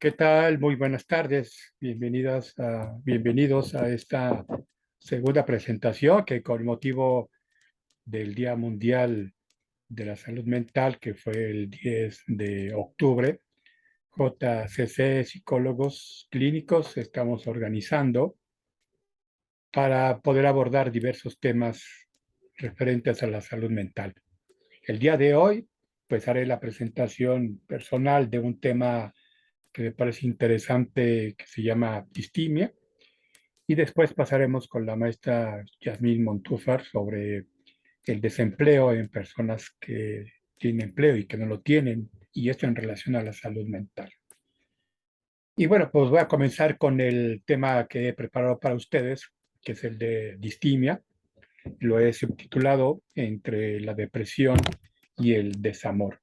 ¿Qué tal? Muy buenas tardes. Bienvenidos a esta segunda presentación que con motivo del Día Mundial de la Salud Mental, que fue el 10 de octubre, JCC Psicólogos Clínicos estamos organizando para poder abordar diversos temas referentes a la salud mental. El día de hoy, pues haré la presentación personal de un tema que me parece interesante, que se llama distimia, y después pasaremos con la maestra Yasmín Montúfar sobre el desempleo en personas que tienen empleo y que no lo tienen, y esto en relación a la salud mental. Y bueno, pues voy a comenzar con el tema que he preparado para ustedes, que es el de distimia. Lo he subtitulado Entre la depresión y el desamor.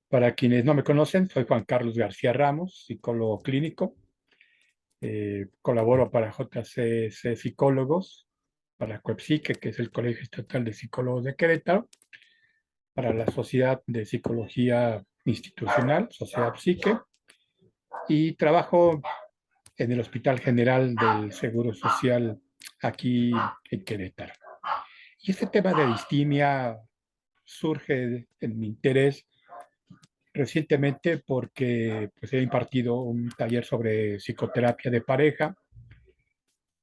Para quienes no me conocen, soy Juan Carlos García Ramos, psicólogo clínico. Colaboro para JCC Psicólogos, para COEPSIQUE, que es el Colegio Estatal de Psicólogos de Querétaro, para la Sociedad de Psicología Institucional, Sociedad Psique, y trabajo en el Hospital General del Seguro Social aquí en Querétaro. Y este tema de distimia surge en mi interés recientemente porque pues, he impartido un taller sobre psicoterapia de pareja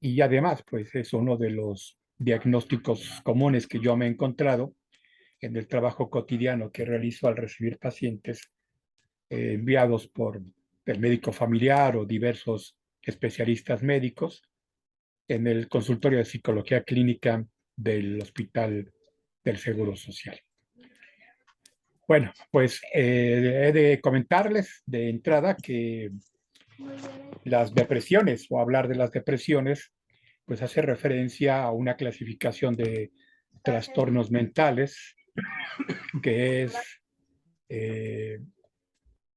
y además pues es uno de los diagnósticos comunes que yo me he encontrado en el trabajo cotidiano que realizo al recibir pacientes enviados por el médico familiar o diversos especialistas médicos en el consultorio de psicología clínica del Hospital del Seguro Social. Bueno, pues he de comentarles de entrada que las depresiones o hablar de las depresiones, pues hace referencia a una clasificación de trastornos mentales que es eh,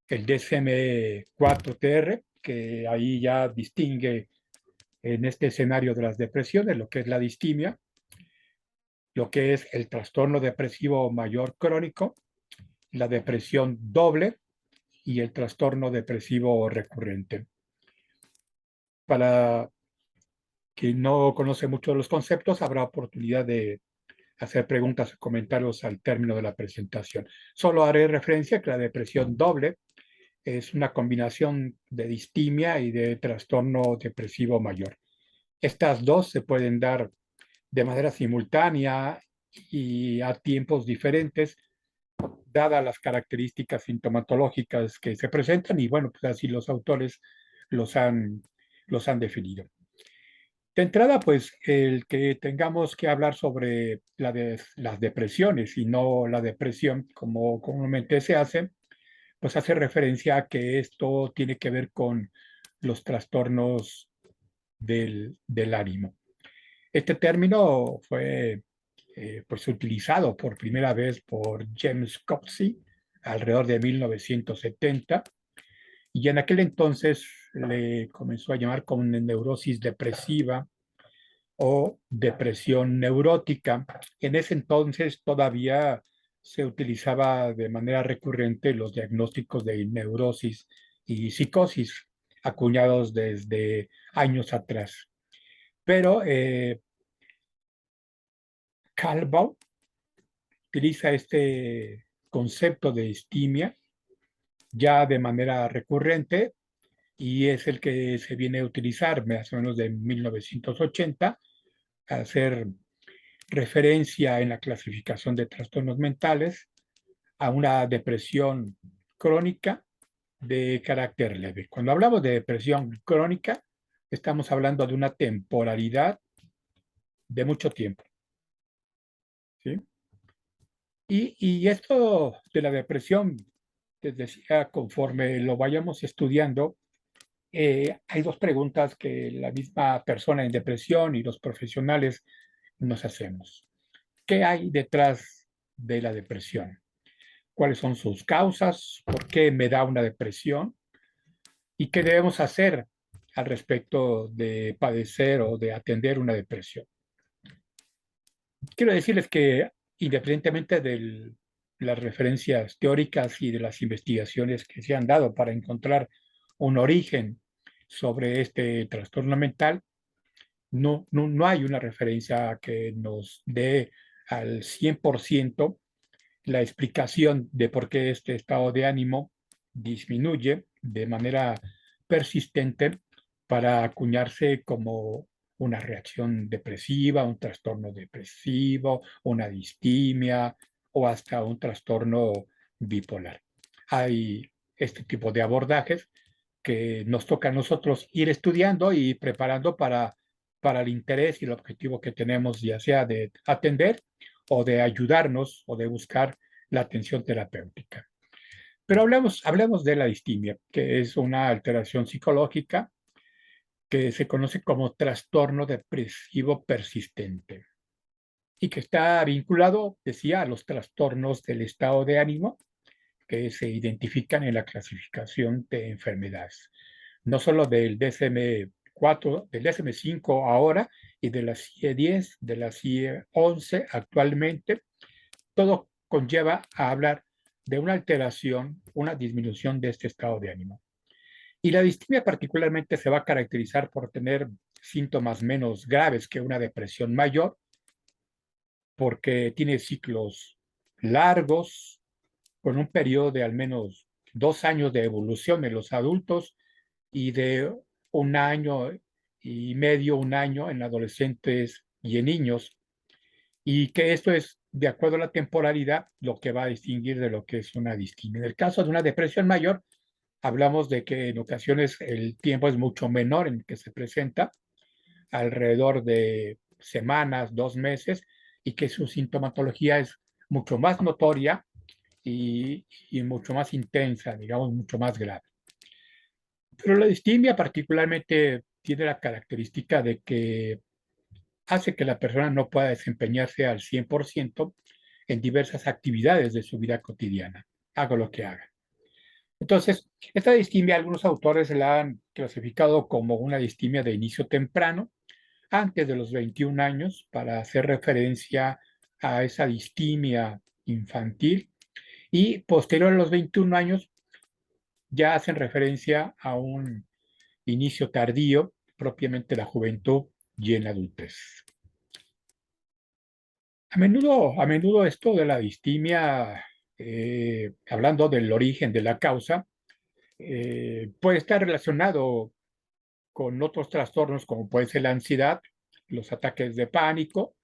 el DSM-4-TR, que ahí ya distingue en este escenario de las depresiones lo que es la distimia, lo que es el trastorno depresivo mayor crónico, la depresión doble y el trastorno depresivo recurrente. Para quien no conoce mucho de los conceptos, habrá oportunidad de hacer preguntas o comentarios al término de la presentación. Solo haré referencia a que la depresión doble es una combinación de distimia y de trastorno depresivo mayor. Estas dos se pueden dar de manera simultánea y a tiempos diferentes, dadas las características sintomatológicas que se presentan, y bueno, pues así los autores los han, los han definido. De entrada, pues el que tengamos que hablar sobre las depresiones y no la depresión, como comúnmente se hace, pues hace referencia a que esto tiene que ver con los trastornos del ánimo. Este término fue pues utilizado por primera vez por James Coetzee alrededor de 1970 y en aquel entonces le comenzó a llamar como neurosis depresiva o depresión neurótica. En ese entonces todavía se utilizaba de manera recurrente los diagnósticos de neurosis y psicosis, acuñados desde años atrás. Pero Calvo utiliza este concepto de distimia ya de manera recurrente y es el que se viene a utilizar más o menos de 1980 a hacer referencia en la clasificación de trastornos mentales a una depresión crónica de carácter leve. Cuando hablamos de depresión crónica, estamos hablando de una temporalidad de mucho tiempo, ¿sí? Y esto de la depresión, les decía, conforme lo vayamos estudiando, hay dos preguntas que la misma persona en depresión y los profesionales nos hacemos. ¿Qué hay detrás de la depresión? ¿Cuáles son sus causas? ¿Por qué me da una depresión? ¿Y qué debemos hacer al respecto de padecer o de atender una depresión? Quiero decirles que independientemente de las referencias teóricas y de las investigaciones que se han dado para encontrar un origen sobre este trastorno mental. No hay una referencia que nos dé al 100% la explicación de por qué este estado de ánimo disminuye de manera persistente para acuñarse como una reacción depresiva, un trastorno depresivo, una distimia o hasta un trastorno bipolar. Hay este tipo de abordajes que nos toca a nosotros ir estudiando y preparando para el interés y el objetivo que tenemos, ya sea de atender o de ayudarnos o de buscar la atención terapéutica. Pero hablemos de la distimia, que es una alteración psicológica que se conoce como trastorno depresivo persistente y que está vinculado, decía, a los trastornos del estado de ánimo que se identifican en la clasificación de enfermedades, no solo del DSM-4, del DSM-5 ahora y de la CIE-10, de la CIE-11 actualmente. Todo conlleva a hablar de una alteración, una disminución de este estado de ánimo. Y la distimia particularmente se va a caracterizar por tener síntomas menos graves que una depresión mayor, porque tiene ciclos largos, con un periodo de al menos 2 años de evolución en los adultos y de 1 año y medio, 1 año en adolescentes y en niños, y que esto es, de acuerdo a la temporalidad, lo que va a distinguir de lo que es una distimia. En el caso de una depresión mayor, hablamos de que en ocasiones el tiempo es mucho menor en el que se presenta, alrededor de semanas, 2 meses, y que su sintomatología es mucho más notoria y mucho más intensa, digamos, mucho más grave. Pero la distimia particularmente tiene la característica de que hace que la persona no pueda desempeñarse al 100% en diversas actividades de su vida cotidiana, haga lo que haga. Entonces, esta distimia, algunos autores la han clasificado como una distimia de inicio temprano, antes de los 21 años, para hacer referencia a esa distimia infantil, y posterior a los 21 años ya hacen referencia a un inicio tardío, propiamente la juventud y en la adultez. A menudo esto de la distimia, hablando del origen de la causa, puede estar relacionado con otros trastornos como puede ser la ansiedad, los ataques de pánico,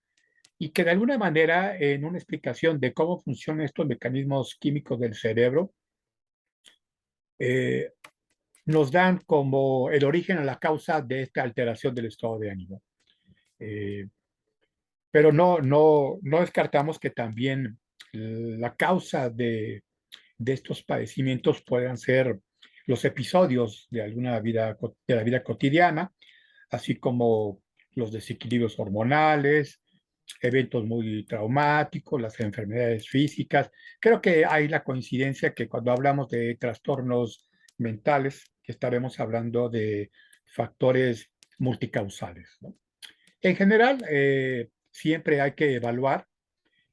y que de alguna manera en una explicación de cómo funcionan estos mecanismos químicos del cerebro, eh, nos dan como el origen a la causa de esta alteración del estado de ánimo. Eh, pero no descartamos que también la causa de estos padecimientos puedan ser los episodios de de la vida cotidiana, así como los desequilibrios hormonales, eventos muy traumáticos, las enfermedades físicas. Creo que hay la coincidencia que cuando hablamos de trastornos mentales, que estaremos hablando de factores multicausales, ¿no? En general, siempre hay que evaluar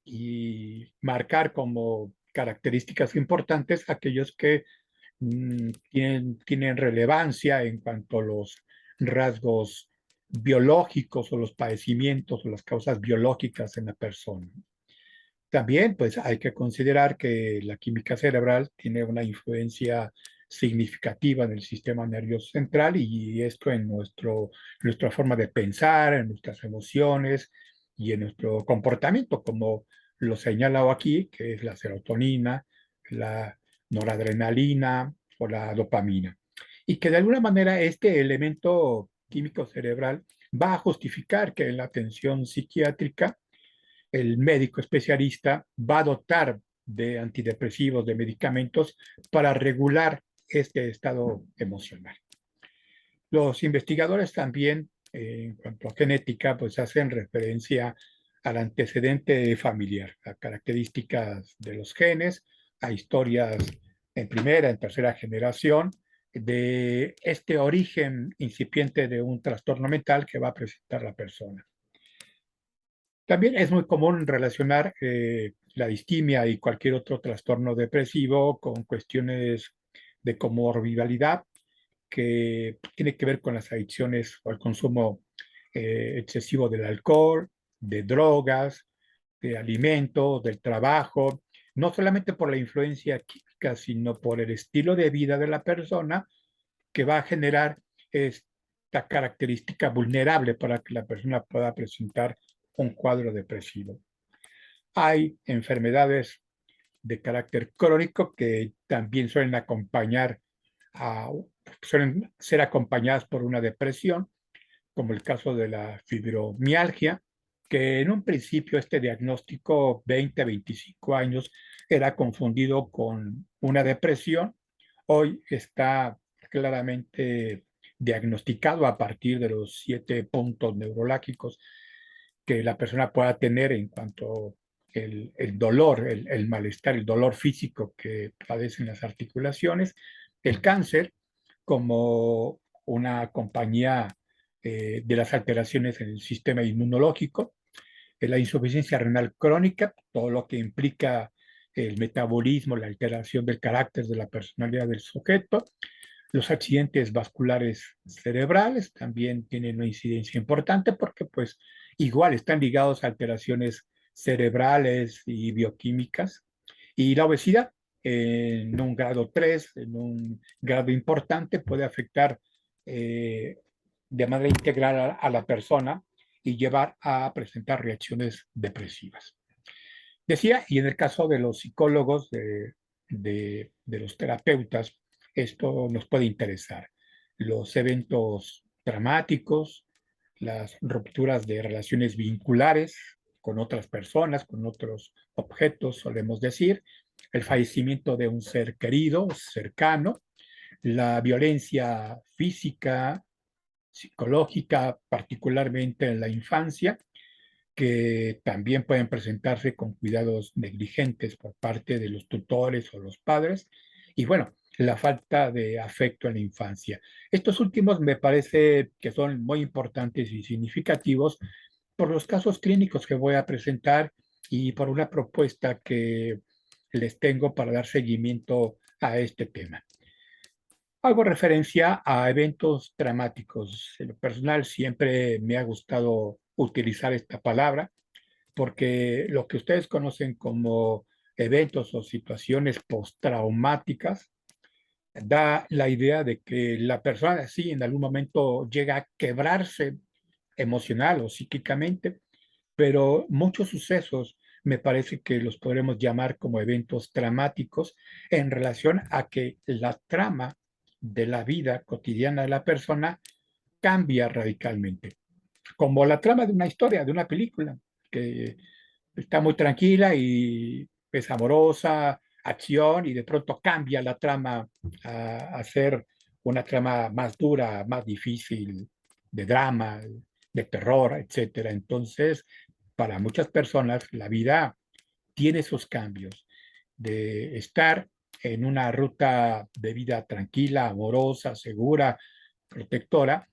y marcar como características importantes aquellos que tienen relevancia en cuanto a los rasgos biológicos o los padecimientos o las causas biológicas en la persona. También, pues, hay que considerar que la química cerebral tiene una influencia significativa en el sistema nervioso central y esto en nuestra forma de pensar, en nuestras emociones y en nuestro comportamiento, como lo señalado aquí, que es la serotonina, la noradrenalina o la dopamina. Y que de alguna manera este elemento químico cerebral va a justificar que en la atención psiquiátrica el médico especialista va a dotar de antidepresivos, de medicamentos para regular este estado emocional. Los investigadores también, en cuanto a genética, pues hacen referencia al antecedente familiar, a características de los genes, a historias en primera, en tercera generación, de este origen incipiente de un trastorno mental que va a presentar la persona. También es muy común relacionar la distimia y cualquier otro trastorno depresivo con cuestiones de comorbilidad, que tiene que ver con las adicciones o el consumo excesivo del alcohol, de drogas, de alimentos, del trabajo, no solamente por la influencia química, sino por el estilo de vida de la persona que va a generar esta característica vulnerable para que la persona pueda presentar un cuadro depresivo. Hay enfermedades de carácter crónico que también suelen ser acompañadas por una depresión, como el caso de la fibromialgia, que en un principio este diagnóstico, 20 a 25 años, era confundido con una depresión. Hoy está claramente diagnosticado a partir de los 7 puntos neurológicos que la persona pueda tener en cuanto el dolor, el malestar, el dolor físico que padecen las articulaciones, el cáncer como una compañía de las alteraciones en el sistema inmunológico, la insuficiencia renal crónica, todo lo que implica el metabolismo, la alteración del carácter de la personalidad del sujeto, los accidentes vasculares cerebrales también tienen una incidencia importante porque pues igual están ligados a alteraciones cerebrales y bioquímicas. Y la obesidad en un grado 3, en un grado importante, puede afectar de manera integral a la persona y llevar a presentar reacciones depresivas. Decía, y en el caso de los psicólogos, de los terapeutas, esto nos puede interesar. Los eventos dramáticos, las rupturas de relaciones vinculares con otras personas, con otros objetos, solemos decir, el fallecimiento de un ser querido, cercano, la violencia física, psicológica, particularmente en la infancia, que también pueden presentarse con cuidados negligentes por parte de los tutores o los padres. Y bueno, la falta de afecto en la infancia. Estos últimos me parece que son muy importantes y significativos por los casos clínicos que voy a presentar y por una propuesta que les tengo para dar seguimiento a este tema. Hago referencia a eventos dramáticos. En lo personal siempre me ha gustado utilizar esta palabra porque lo que ustedes conocen como eventos o situaciones postraumáticas da la idea de que la persona sí en algún momento llega a quebrarse emocional o psíquicamente, pero muchos sucesos me parece que los podremos llamar como eventos dramáticos en relación a que la trama de la vida cotidiana de la persona cambia radicalmente, como la trama de una historia, de una película, que está muy tranquila y es amorosa, acción, y de pronto cambia la trama a ser una trama más dura, más difícil, de drama, de terror, etcétera. Entonces, para muchas personas, la vida tiene esos cambios de estar en una ruta de vida tranquila, amorosa, segura, protectora,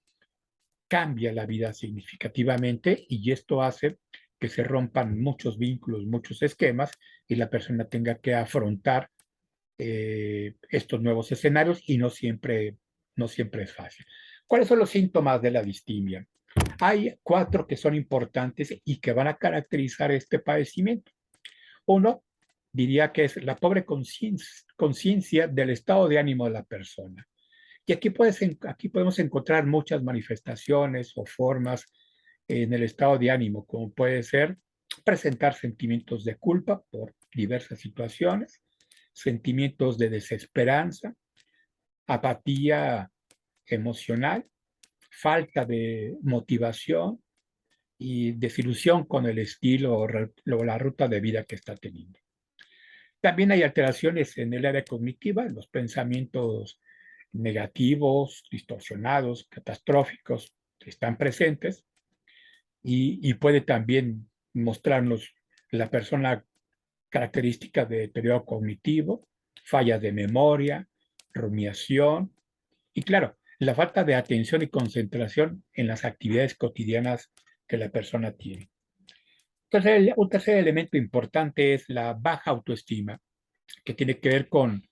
cambia la vida significativamente y esto hace que se rompan muchos vínculos, muchos esquemas y la persona tenga que afrontar estos nuevos escenarios y no siempre es fácil. ¿Cuáles son los síntomas de la distimia? Hay 4 que son importantes y que van a caracterizar este padecimiento. Uno, diría que es la pobre conciencia del estado de ánimo de la persona. Y aquí podemos encontrar muchas manifestaciones o formas en el estado de ánimo, como puede ser presentar sentimientos de culpa por diversas situaciones, sentimientos de desesperanza, apatía emocional, falta de motivación y desilusión con el estilo o la ruta de vida que está teniendo. También hay alteraciones en el área cognitiva, los pensamientos negativos, distorsionados, catastróficos, están presentes y puede también mostrarnos la persona características de deterioro cognitivo, fallas de memoria, rumiación y claro, la falta de atención y concentración en las actividades cotidianas que la persona tiene. Entonces, un tercer elemento importante es la baja autoestima, que tiene que ver con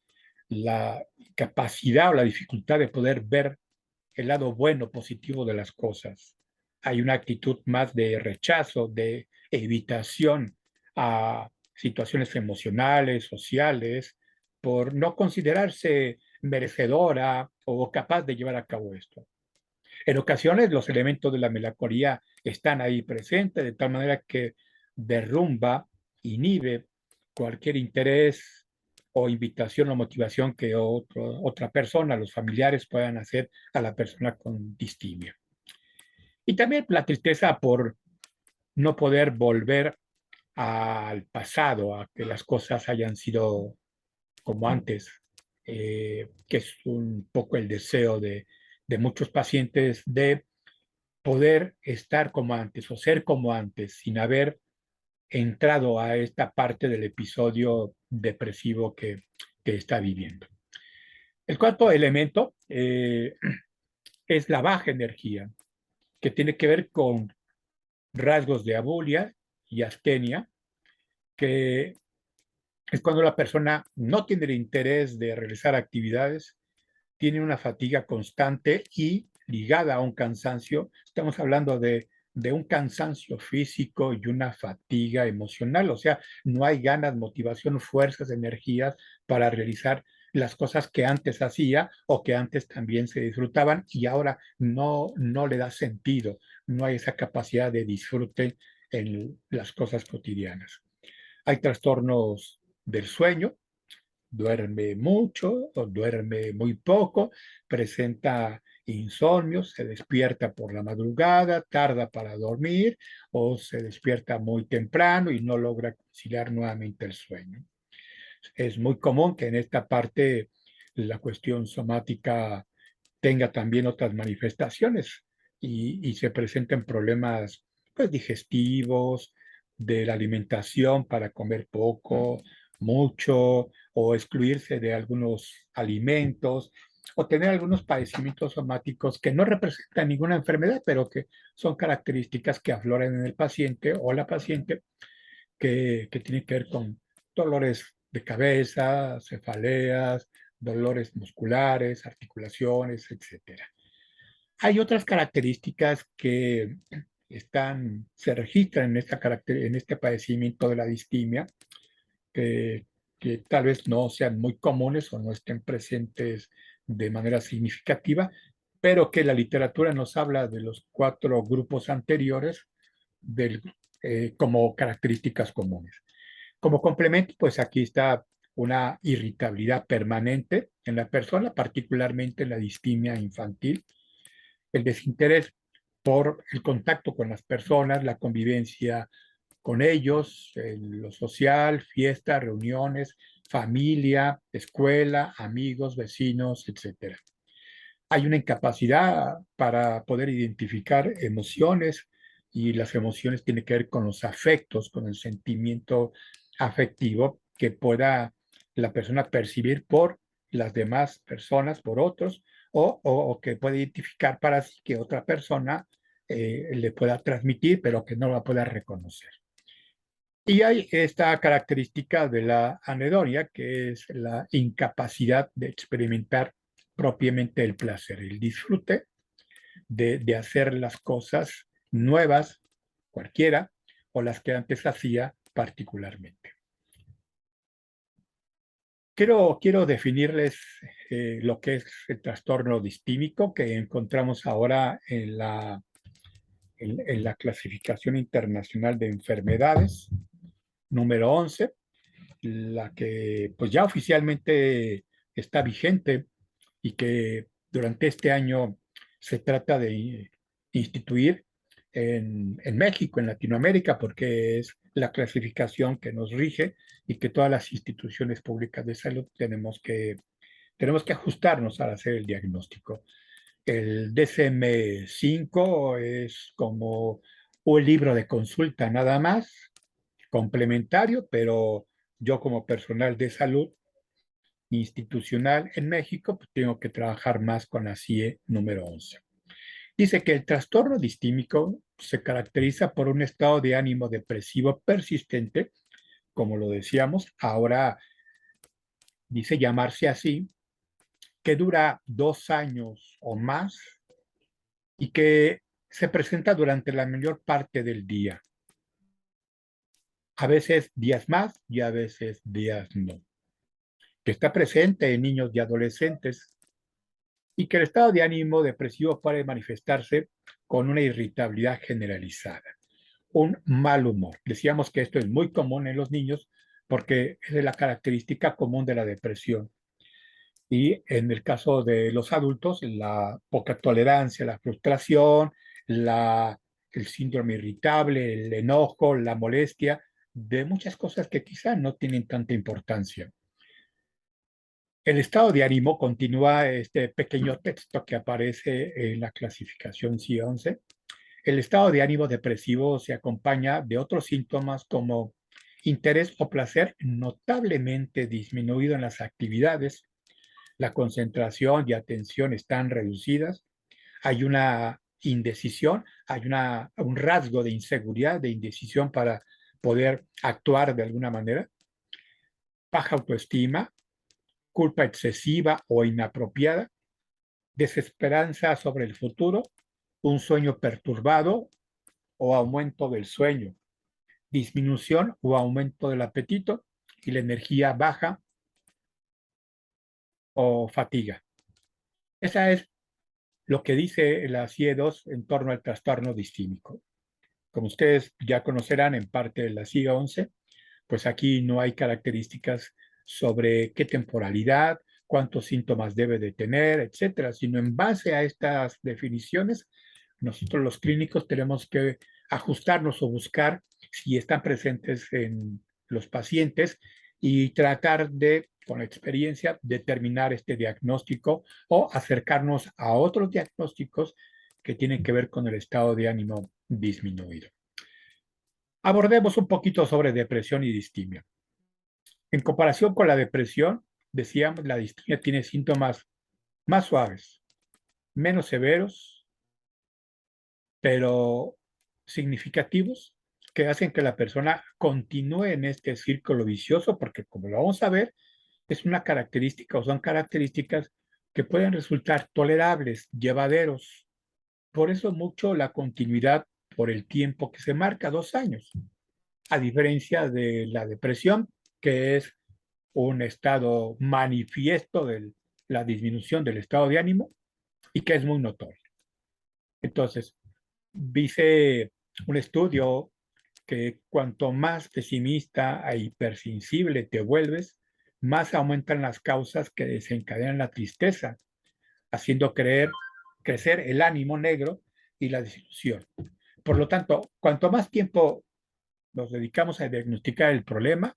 la capacidad o la dificultad de poder ver el lado bueno, positivo de las cosas. Hay una actitud más de rechazo, de evitación a situaciones emocionales, sociales, por no considerarse merecedora o capaz de llevar a cabo esto. En ocasiones los elementos de la melancolía están ahí presentes, de tal manera que derrumba, inhibe cualquier interés o invitación o motivación que otra persona, los familiares puedan hacer a la persona con distimia. Y también la tristeza por no poder volver al pasado, a que las cosas hayan sido como antes, que es un poco el deseo de muchos pacientes de poder estar como antes o ser como antes sin haber entrado a esta parte del episodio depresivo que está viviendo. El cuarto elemento es la baja energía, que tiene que ver con rasgos de abulia y astenia, que es cuando la persona no tiene el interés de realizar actividades, tiene una fatiga constante y ligada a un cansancio. Estamos hablando de un cansancio físico y una fatiga emocional, o sea, no hay ganas, motivación, fuerzas, energías para realizar las cosas que antes hacía o que antes también se disfrutaban y ahora no le da sentido, no hay esa capacidad de disfrute en las cosas cotidianas. Hay trastornos del sueño, duerme mucho o duerme muy poco, presenta insomnio, se despierta por la madrugada, tarda para dormir o se despierta muy temprano y no logra conciliar nuevamente el sueño. Es muy común que en esta parte la cuestión somática tenga también otras manifestaciones y se presenten problemas pues, digestivos, de la alimentación para comer poco, mucho, o excluirse de algunos alimentos, o tener algunos padecimientos somáticos que no representan ninguna enfermedad, pero que son características que afloran en el paciente o la paciente que tienen que ver con dolores de cabeza, cefaleas, dolores musculares, articulaciones, etcétera. Hay otras características que se registran en este padecimiento de la distimia, que, que tal vez no sean muy comunes o no estén presentes de manera significativa, pero que la literatura nos habla de los 4 grupos anteriores del, como características comunes. Como complemento, pues aquí está una irritabilidad permanente en la persona, particularmente en la distimia infantil, el desinterés por el contacto con las personas, la convivencia con ellos, lo social, fiestas, reuniones, familia, escuela, amigos, vecinos, etcétera. Hay una incapacidad para poder identificar emociones y las emociones tienen que ver con los afectos, con el sentimiento afectivo que pueda la persona percibir por las demás personas, por otros, o que puede identificar para sí que otra persona le pueda transmitir, pero que no la pueda reconocer. Y hay esta característica de la anedonia, que es la incapacidad de experimentar propiamente el placer, el disfrute de hacer las cosas nuevas, cualquiera, o las que antes hacía particularmente. Quiero definirles lo que es el trastorno distímico que encontramos ahora en la clasificación internacional de enfermedades número 11, la que pues ya oficialmente está vigente y que durante este año se trata de instituir en México, en Latinoamérica, porque es la clasificación que nos rige y que todas las instituciones públicas de salud tenemos que ajustarnos al hacer el diagnóstico. El DSM-5 es como un libro de consulta nada más, complementario, pero yo como personal de salud institucional en México, pues tengo que trabajar más con la CIE número 11. Dice que el trastorno distímico se caracteriza por un estado de ánimo depresivo persistente, como lo decíamos, ahora dice llamarse así, que dura 2 años o más y que se presenta durante la mayor parte del día. A veces días más y a veces días no. Que está presente en niños y adolescentes y que el estado de ánimo depresivo puede manifestarse con una irritabilidad generalizada, un mal humor. Decíamos que esto es muy común en los niños porque es la característica común de la depresión. Y en el caso de los adultos, la poca tolerancia, la frustración, el síndrome irritable, el enojo, la molestia, de muchas cosas que quizá no tienen tanta importancia. El estado de ánimo continúa este pequeño texto que aparece en la clasificación C11. El estado de ánimo depresivo se acompaña de otros síntomas como interés o placer notablemente disminuido en las actividades, la concentración y atención están reducidas, hay una indecisión, un rasgo de inseguridad, de indecisión para poder actuar de alguna manera, baja autoestima, culpa excesiva o inapropiada, desesperanza sobre el futuro, un sueño perturbado o aumento del sueño, disminución o aumento del apetito y la energía baja o fatiga. Esa es lo que dice la CIE-2 en torno al trastorno distímico. Como ustedes ya conocerán en parte de la CIE-11, pues aquí no hay características sobre qué temporalidad, cuántos síntomas debe de tener, etcétera, sino en base a estas definiciones, nosotros los clínicos tenemos que ajustarnos o buscar si están presentes en los pacientes y tratar de, con experiencia, determinar este diagnóstico o acercarnos a otros diagnósticos que tienen que ver con el estado de ánimo disminuido. Abordemos un poquito sobre depresión y distimia. En comparación con la depresión, decíamos, la distimia tiene síntomas más suaves, menos severos, pero significativos, que hacen que la persona continúe en este círculo vicioso, porque como lo vamos a ver, es una característica o son características que pueden resultar tolerables, llevaderos. Por eso mucho la continuidad por el tiempo que se marca, 2 años, a diferencia de la depresión, que es un estado manifiesto de la disminución del estado de ánimo y que es muy notorio. Entonces, dice un estudio que cuanto más pesimista e hipersensible te vuelves, más aumentan las causas que desencadenan la tristeza, haciendo crecer el ánimo negro y la desilusión. Por lo tanto, cuanto más tiempo nos dedicamos a diagnosticar el problema,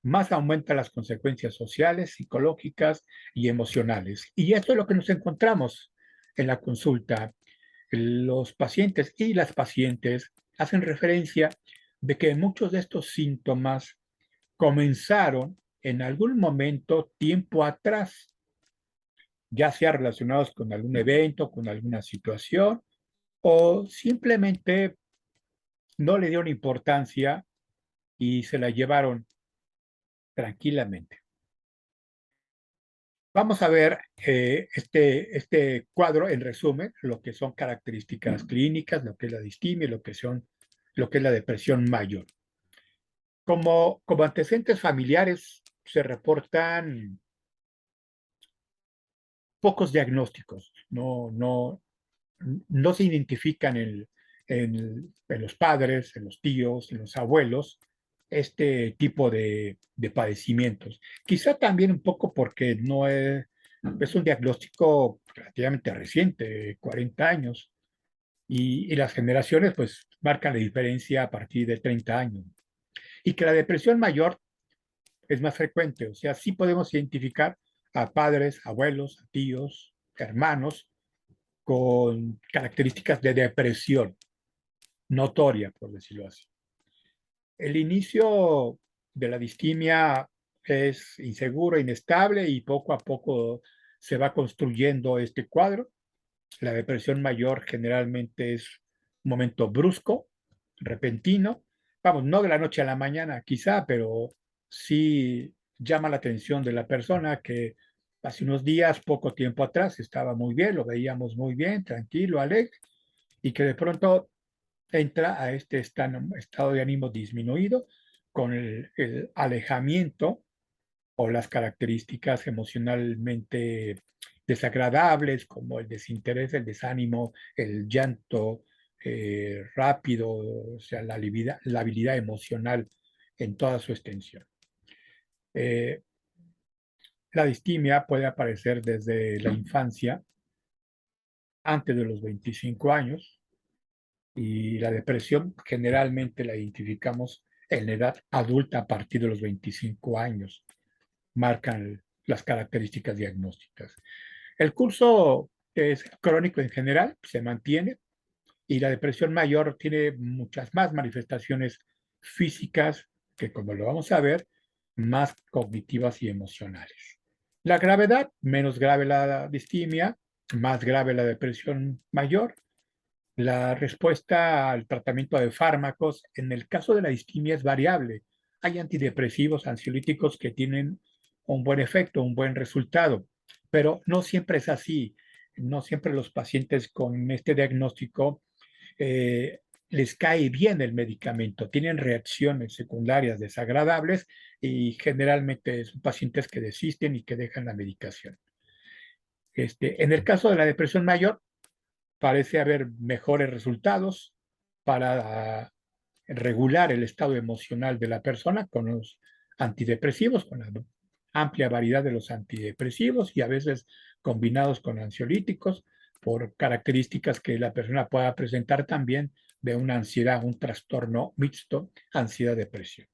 más aumentan las consecuencias sociales, psicológicas y emocionales. Y esto es lo que nos encontramos en la consulta. Los pacientes y las pacientes hacen referencia de que muchos de estos síntomas comenzaron en algún momento tiempo atrás, ya sea relacionados con algún evento, con alguna situación, o simplemente no le dieron importancia y se la llevaron tranquilamente. Vamos a ver este cuadro en resumen, lo que son características clínicas, lo que es la distimia, lo que es la depresión mayor. Como antecedentes familiares se reportan pocos diagnósticos, no se identifican en los padres, en los tíos, en los abuelos, este tipo de padecimientos. Quizá también un poco porque no es un diagnóstico relativamente reciente, 40 años, y las generaciones pues marcan la diferencia a partir de 30 años. Y que la depresión mayor es más frecuente, o sea, sí podemos identificar a padres, abuelos, a tíos, hermanos con características de depresión notoria, por decirlo así. El inicio de la distimia es inseguro, inestable y poco a poco se va construyendo este cuadro. La depresión mayor generalmente es un momento brusco, repentino, vamos, no de la noche a la mañana quizá, pero sí llama la atención de la persona que hace unos días, poco tiempo atrás, estaba muy bien, lo veíamos muy bien, tranquilo, alegre, y que de pronto entra a este estado de ánimo disminuido con el alejamiento o las características emocionalmente desagradables como el desinterés, el desánimo, el llanto rápido, o sea, la habilidad emocional en toda su extensión. Eh, la distimia puede aparecer desde la infancia, antes de los 25 años, y la depresión generalmente la identificamos en la edad adulta a partir de los 25 años, marcan las características diagnósticas. El curso es crónico en general, se mantiene, y la depresión mayor tiene muchas más manifestaciones físicas que, como lo vamos a ver, más cognitivas y emocionales. La gravedad, menos grave la distimia, más grave la depresión mayor. La respuesta al tratamiento de fármacos en el caso de la distimia es variable. Hay antidepresivos, ansiolíticos que tienen un buen efecto, un buen resultado, pero no siempre es así. No siempre los pacientes con este diagnóstico eh, les cae bien el medicamento, tienen reacciones secundarias desagradables y generalmente son pacientes que desisten y que dejan la medicación. En el caso de la depresión mayor, parece haber mejores resultados para regular el estado emocional de la persona con los antidepresivos, con la amplia variedad de los antidepresivos y a veces combinados con ansiolíticos por características que la persona pueda presentar también de una ansiedad, un trastorno mixto, ansiedad-depresión.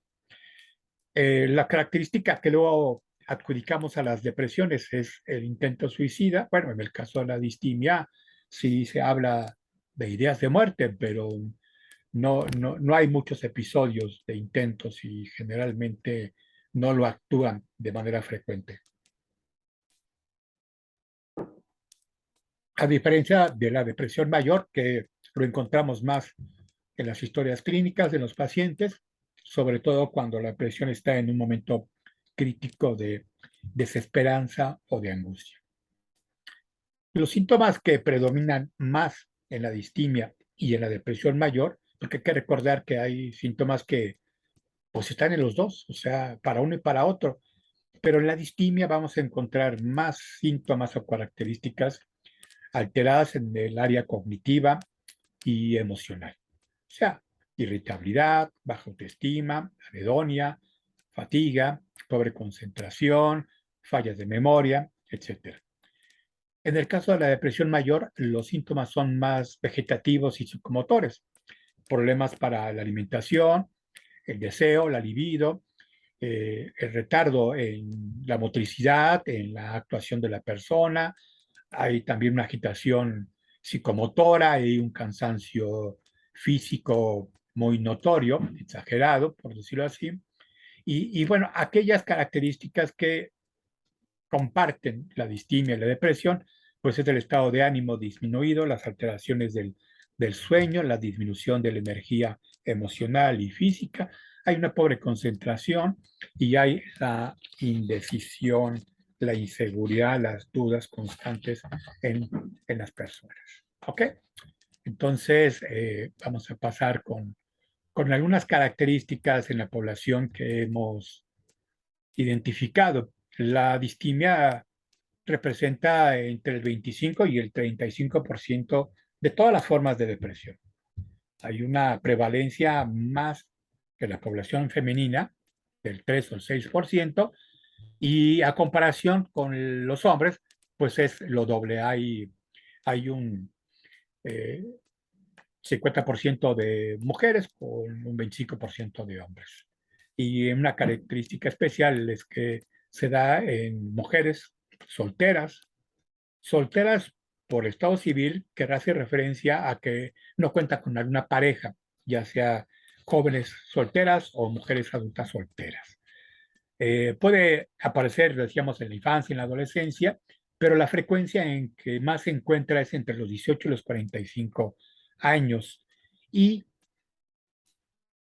La característica que luego adjudicamos a las depresiones es el intento suicida. Bueno, en el caso de la distimia sí se habla de ideas de muerte, pero no hay muchos episodios de intentos y generalmente no lo actúan de manera frecuente. A diferencia de la depresión mayor, que lo encontramos más en las historias clínicas de los pacientes, sobre todo cuando la depresión está en un momento crítico de desesperanza o de angustia. Los síntomas que predominan más en la distimia y en la depresión mayor, porque hay que recordar que hay síntomas que pues están en los dos, o sea, para uno y para otro, pero en la distimia vamos a encontrar más síntomas o características alteradas en el área cognitiva y emocional. O sea, irritabilidad, baja autoestima, anedonia, fatiga, pobre concentración, fallas de memoria, etc. En el caso de la depresión mayor, los síntomas son más vegetativos y psicomotores, problemas para la alimentación, el deseo, la libido, el retardo en la motricidad, en la actuación de la persona. Hay también una agitación psicomotora y un cansancio físico muy notorio, exagerado, por decirlo así. Y bueno, aquellas características que comparten la distimia y la depresión, pues es el estado de ánimo disminuido, las alteraciones del sueño, la disminución de la energía emocional y física, hay una pobre concentración y hay la indecisión, la inseguridad, las dudas constantes en las personas. ¿Ok? Entonces, vamos a pasar con algunas características en la población que hemos identificado. La distimia representa entre el 25 y el 35% de todas las formas de depresión. Hay una prevalencia más que la población femenina, del 3 o el 6%, y a comparación con los hombres, pues es lo doble. Hay un 50% de mujeres con un 25% de hombres. Y una característica especial es que se da en mujeres solteras, solteras por estado civil, que hace referencia a que no cuenta con alguna pareja, ya sea jóvenes solteras o mujeres adultas solteras. Puede aparecer, decíamos, en la infancia, en la adolescencia, pero la frecuencia en que más se encuentra es entre los 18 y los 45 años. Y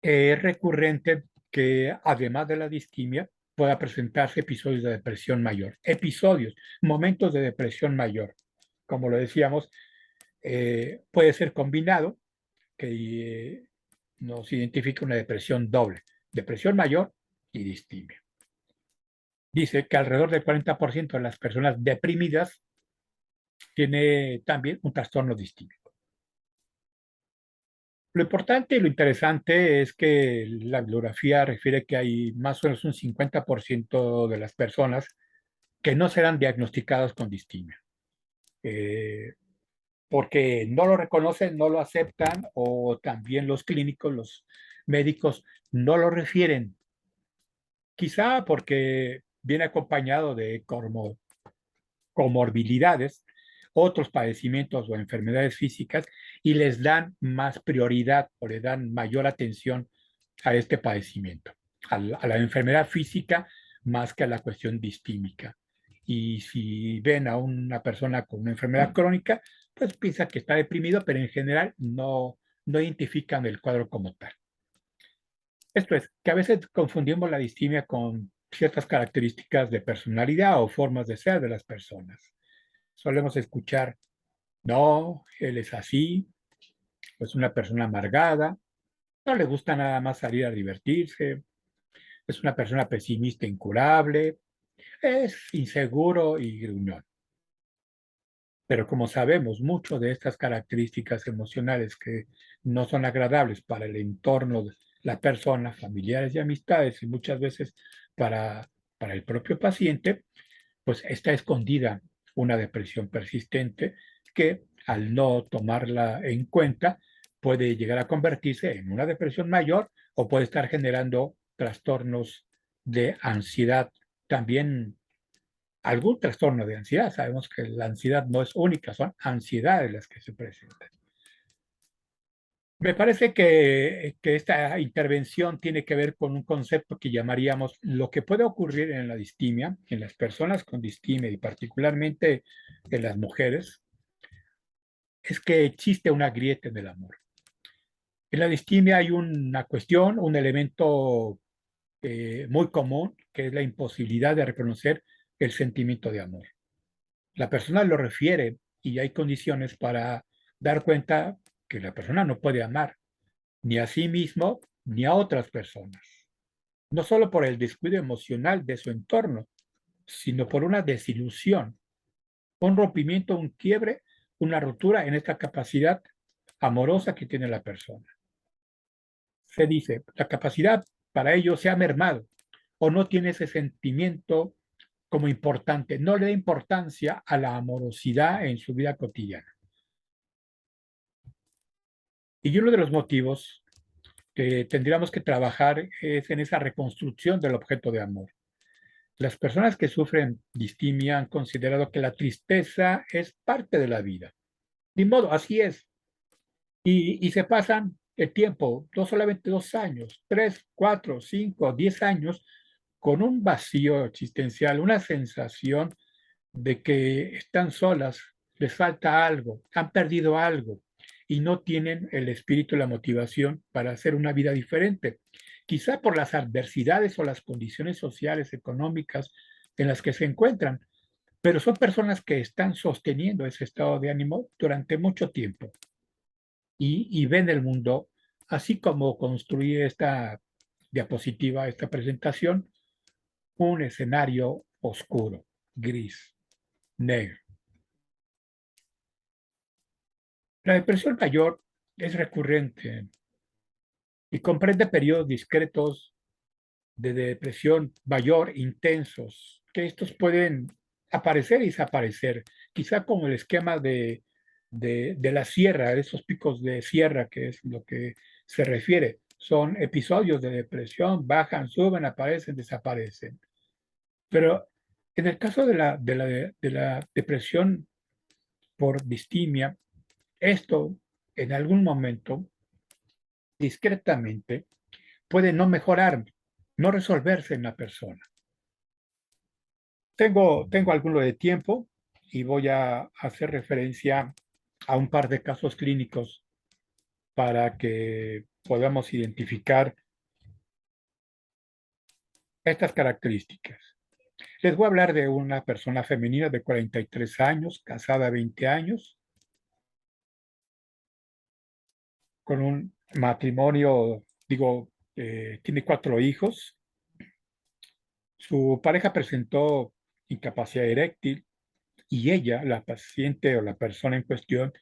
es recurrente que, además de la distimia, pueda presentarse episodios de depresión mayor. Episodios, momentos de depresión mayor. Como lo decíamos, puede ser combinado, que nos identifica una depresión doble, depresión mayor y distimia. Dice que alrededor del 40% de las personas deprimidas tiene también un trastorno distímico. Lo importante y lo interesante es que la bibliografía refiere que hay más o menos un 50% de las personas que no serán diagnosticadas con distimia, eh, porque no lo reconocen, no lo aceptan, o también los clínicos, los médicos, no lo refieren, quizá porque viene acompañado de comorbilidades, otros padecimientos o enfermedades físicas, y les dan más prioridad o le dan mayor atención a este padecimiento, a la enfermedad física más que a la cuestión distímica. Y si ven a una persona con una enfermedad crónica, pues piensa que está deprimido, pero en general no identifican el cuadro como tal. Esto es, que a veces confundimos la distimia con ciertas características de personalidad o formas de ser de las personas. Solemos escuchar, no, él es así, es una persona amargada, no le gusta nada más salir a divertirse, es una persona pesimista incurable, es inseguro y gruñón. Pero como sabemos, mucho de estas características emocionales que no son agradables para el entorno de la persona, familiares y amistades, y muchas veces para, para el propio paciente, pues está escondida una depresión persistente que al no tomarla en cuenta puede llegar a convertirse en una depresión mayor o puede estar generando trastornos de ansiedad, también algún trastorno de ansiedad. Sabemos que la ansiedad no es única, son ansiedades las que se presentan. Me parece que esta intervención tiene que ver con un concepto que llamaríamos lo que puede ocurrir en la distimia, en las personas con distimia y particularmente en las mujeres, es que existe una grieta en el amor. En la distimia hay una cuestión, un elemento muy común, que es la imposibilidad de reconocer el sentimiento de amor. La persona lo refiere y hay condiciones para dar cuenta que la persona no puede amar ni a sí mismo ni a otras personas. No solo por el descuido emocional de su entorno, sino por una desilusión, un rompimiento, un quiebre, una ruptura en esta capacidad amorosa que tiene la persona. Se dice, la capacidad para ello se ha mermado o no tiene ese sentimiento como importante, no le da importancia a la amorosidad en su vida cotidiana. Y uno de los motivos que tendríamos que trabajar es en esa reconstrucción del objeto de amor. Las personas que sufren distimia han considerado que la tristeza es parte de la vida. De modo, así es. Y se pasan el tiempo, no solamente 2 años, 3, 4, 5, 10 años, con un vacío existencial, una sensación de que están solas, les falta algo, han perdido algo y no tienen el espíritu y la motivación para hacer una vida diferente. Quizá por las adversidades o las condiciones sociales, económicas en las que se encuentran, pero son personas que están sosteniendo ese estado de ánimo durante mucho tiempo y ven el mundo así como construí esta diapositiva, esta presentación, un escenario oscuro, gris, negro. La depresión mayor es recurrente y comprende periodos discretos de depresión mayor intensos, que estos pueden aparecer y desaparecer, quizá como el esquema de la sierra, de esos picos de sierra, que es lo que se refiere. Son episodios de depresión, bajan, suben, aparecen, desaparecen. Pero en el caso de la depresión por distimia, esto en algún momento, discretamente, puede no mejorar, no resolverse en la persona. Tengo algo de tiempo y voy a hacer referencia a un par de casos clínicos para que podamos identificar estas características. Les voy a hablar de una persona femenina de 43 años, casada 20 años, con un matrimonio, digo, tiene 4 hijos. Su pareja presentó incapacidad eréctil y ella, la paciente o la persona en cuestión,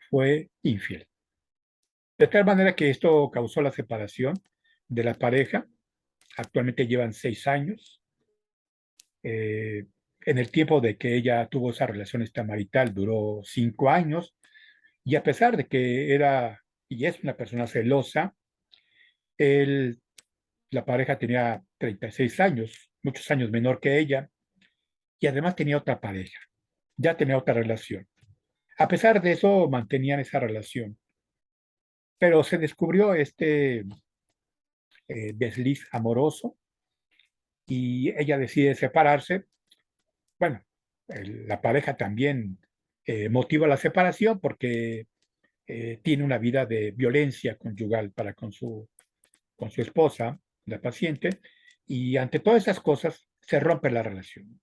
fue infiel. De tal manera que esto causó la separación de la pareja. Actualmente llevan 6 años. Eh, en el tiempo de que ella tuvo esa relación extramarital duró 5 años y a pesar de que era y es una persona celosa, él, la pareja tenía 36 años, muchos años menor que ella y además tenía otra pareja, ya tenía otra relación. A pesar de eso mantenían esa relación, pero se descubrió este desliz amoroso y ella decide separarse. Bueno, la pareja también motiva la separación porque tiene una vida de violencia conyugal para con su esposa, la paciente, y ante todas esas cosas se rompe la relación.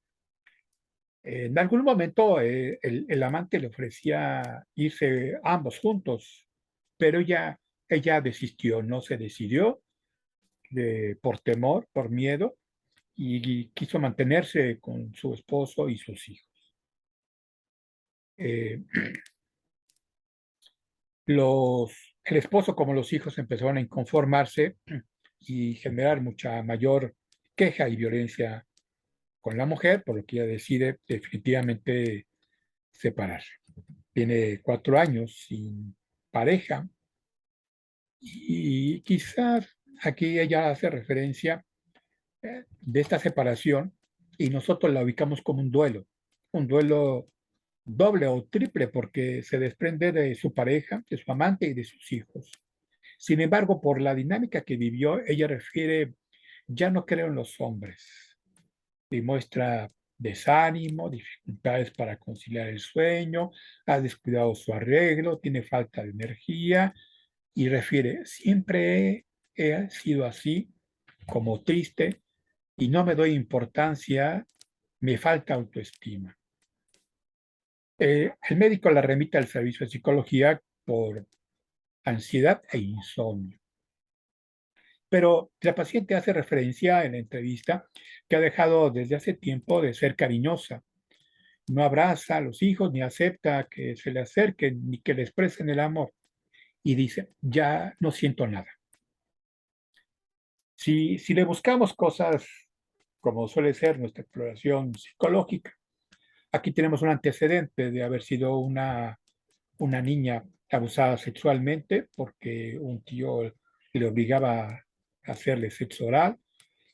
En algún momento el amante le ofrecía irse ambos juntos, pero ella desistió, no se decidió por temor, por miedo, y quiso mantenerse con su esposo y sus hijos. Eh, el esposo como los hijos empezaron a inconformarse y generar mucha mayor queja y violencia con la mujer, por lo que ella decide definitivamente separarse. Tiene 4 años sin pareja y quizás aquí ella hace referencia de esta separación y nosotros la ubicamos como un duelo doble o triple porque se desprende de su pareja, de su amante y de sus hijos. Sin embargo, por la dinámica que vivió, ella refiere, ya no creo en los hombres y muestra desánimo, dificultades para conciliar el sueño, ha descuidado su arreglo, tiene falta de energía y refiere, siempre he sido así, como triste y no me doy importancia, me falta autoestima. El médico la remite al servicio de psicología por ansiedad e insomnio. Pero la paciente hace referencia en la entrevista que ha dejado desde hace tiempo de ser cariñosa. No abraza a los hijos ni acepta que se le acerquen ni que le expresen el amor. Y dice, ya no siento nada. Si le buscamos cosas como suele ser nuestra exploración psicológica, aquí tenemos un antecedente de haber sido una niña abusada sexualmente porque un tío le obligaba a hacerle sexo oral,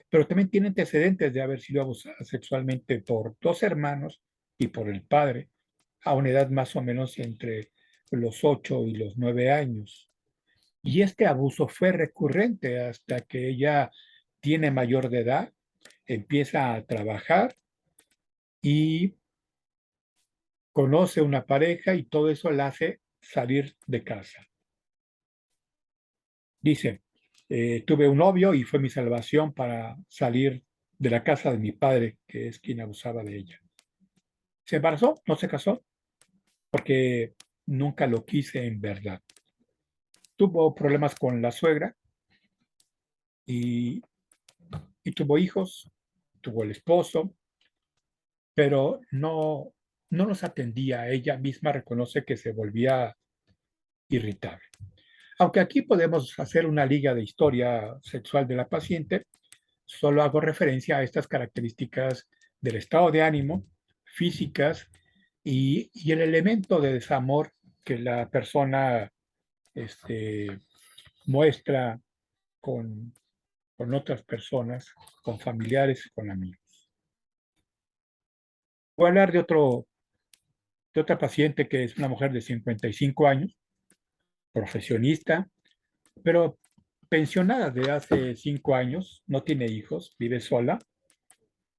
pero también tiene antecedentes de haber sido abusada sexualmente por 2 hermanos y por el padre, a una edad más o menos entre los 8 y los 9 años. Y este abuso fue recurrente hasta que ella tiene mayor de edad, empieza a trabajar y conoce una pareja y todo eso la hace salir de casa. Dice, tuve un novio y fue mi salvación para salir de la casa de mi padre, que es quien abusaba de ella. Se embarazó, no se casó, porque nunca lo quise en verdad. Tuvo problemas con la suegra y, y tuvo hijos, tuvo el esposo, pero no los atendía. Ella misma reconoce que se volvía irritable. Aunque aquí podemos hacer una liga de historia sexual de la paciente, solo hago referencia a estas características del estado de ánimo, físicas y el elemento de desamor que la persona este, muestra con, con otras personas, con familiares, con amigos. Voy a hablar de otra paciente que es una mujer de 55 años, profesionista, pero pensionada de hace 5 años, no tiene hijos, vive sola,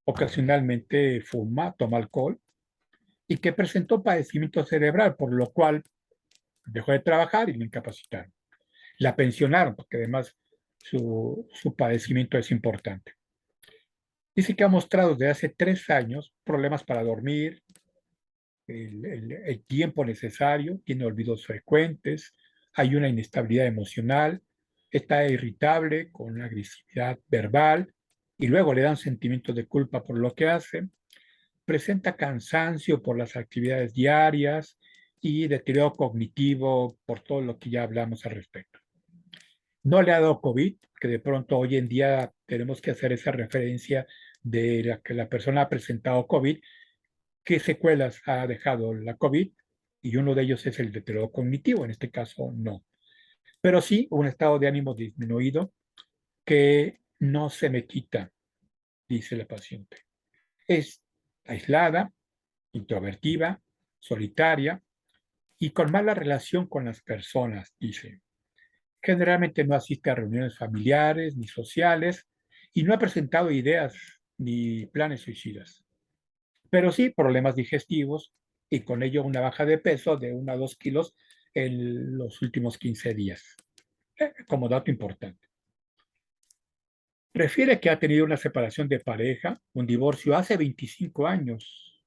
ocasionalmente fuma, toma alcohol y que presentó padecimiento cerebral, por lo cual dejó de trabajar y la incapacitaron. La pensionaron porque además su padecimiento es importante. Dice que ha mostrado desde hace 3 años problemas para dormir, el tiempo necesario, tiene olvidos frecuentes, hay una inestabilidad emocional, está irritable con agresividad verbal y luego le dan sentimientos de culpa por lo que hace, presenta cansancio por las actividades diarias y deterioro cognitivo por todo lo que ya hablamos al respecto. No le ha dado COVID, que de pronto hoy en día tenemos que hacer esa referencia de la que la persona ha presentado COVID, qué secuelas ha dejado la COVID, y uno de ellos es el deterioro cognitivo, en este caso no. Pero sí un estado de ánimo disminuido que no se me quita, dice la paciente. Es aislada, introvertida, solitaria y con mala relación con las personas, dice. Generalmente no asiste a reuniones familiares ni sociales y no ha presentado ideas ni planes suicidas. Pero sí problemas digestivos y con ello una baja de peso de 1 a 2 kilos en los últimos 15 días, como dato importante. Refiere que ha tenido una separación de pareja, un divorcio hace 25 años,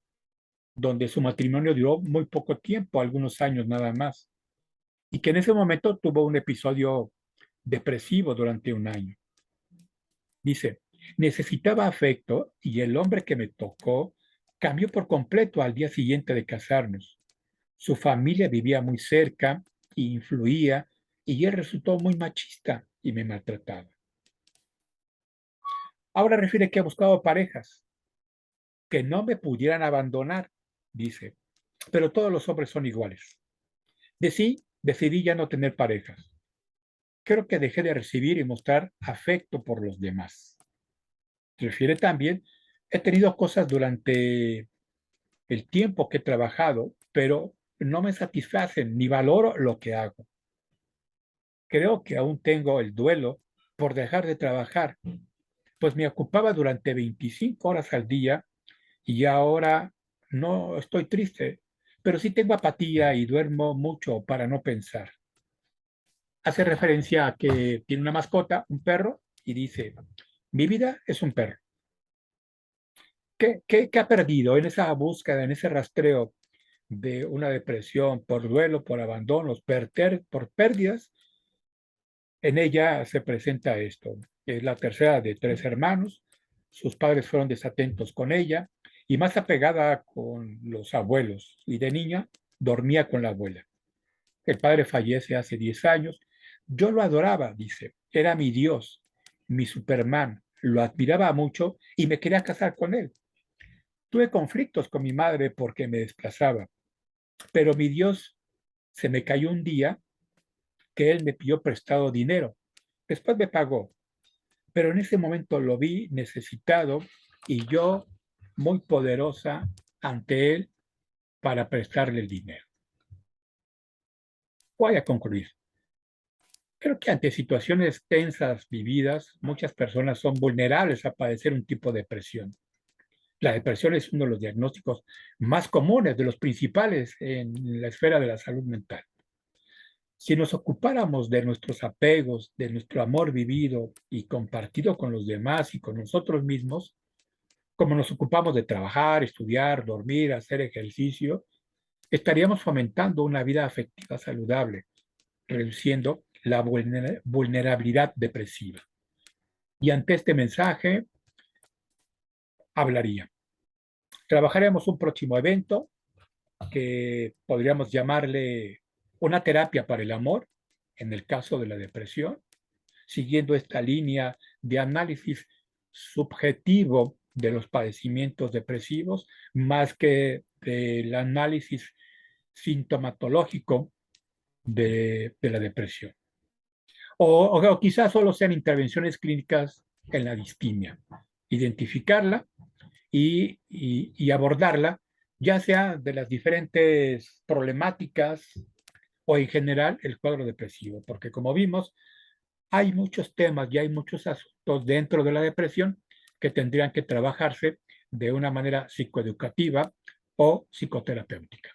donde su matrimonio duró muy poco tiempo, algunos años nada más, y que en ese momento tuvo un episodio depresivo durante un año. Dice, necesitaba afecto y el hombre que me tocó cambió por completo al día siguiente de casarnos. Su familia vivía muy cerca e influía y él resultó muy machista y me maltrataba. Ahora refiere que ha buscado parejas que no me pudieran abandonar, dice, pero todos los hombres son iguales. Decidí ya no tener parejas. Creo que dejé de recibir y mostrar afecto por los demás. Refiere también, he tenido cosas durante el tiempo que he trabajado, pero no me satisfacen ni valoro lo que hago. Creo que aún tengo el duelo por dejar de trabajar, pues me ocupaba durante 25 horas al día y ahora no estoy triste, pero sí tengo apatía y duermo mucho para no pensar. Hace referencia a que tiene una mascota, un perro, y dice, mi vida es un perro. ¿Qué ha perdido en esa búsqueda, en ese rastreo de una depresión por duelo, por abandonos, por pérdidas? En ella se presenta esto. Es la tercera de 3 hermanos. Sus padres fueron desatentos con ella y más apegada con los abuelos. Y de niña dormía con la abuela. El padre fallece hace 10 años. Yo lo adoraba, dice. Era mi Dios, mi Superman. Lo admiraba mucho y me quería casar con él. Tuve conflictos con mi madre porque me desplazaba, pero mi Dios se me cayó un día que él me pidió prestado dinero. Después me pagó, pero en ese momento lo vi necesitado y yo muy poderosa ante él para prestarle el dinero. Voy a concluir. Creo que ante situaciones tensas vividas, muchas personas son vulnerables a padecer un tipo de depresión. La depresión es uno de los diagnósticos más comunes, de los principales en la esfera de la salud mental. Si nos ocupáramos de nuestros apegos, de nuestro amor vivido y compartido con los demás y con nosotros mismos, como nos ocupamos de trabajar, estudiar, dormir, hacer ejercicio, estaríamos fomentando una vida afectiva saludable, reduciendo la vulnerabilidad depresiva. Y ante este mensaje, hablaría. Trabajaremos un próximo evento que podríamos llamarle una terapia para el amor, en el caso de la depresión, siguiendo esta línea de análisis subjetivo de los padecimientos depresivos, más que del análisis sintomatológico de la depresión. O quizás solo sean intervenciones clínicas en la distimia, identificarla y abordarla, ya sea de las diferentes problemáticas o en general el cuadro depresivo, porque como vimos, hay muchos temas y hay muchos asuntos dentro de la depresión que tendrían que trabajarse de una manera psicoeducativa o psicoterapéutica.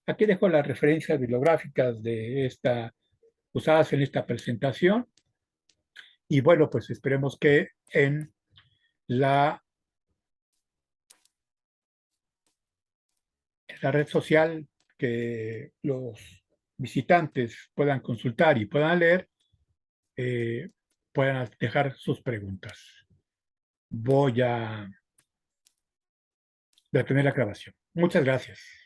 Aquí dejo las referencias bibliográficas usadas en esta presentación y bueno, pues esperemos que en la la red social que los visitantes puedan consultar y puedan leer, eh, puedan dejar sus preguntas. Voy a detener la grabación. Muchas gracias.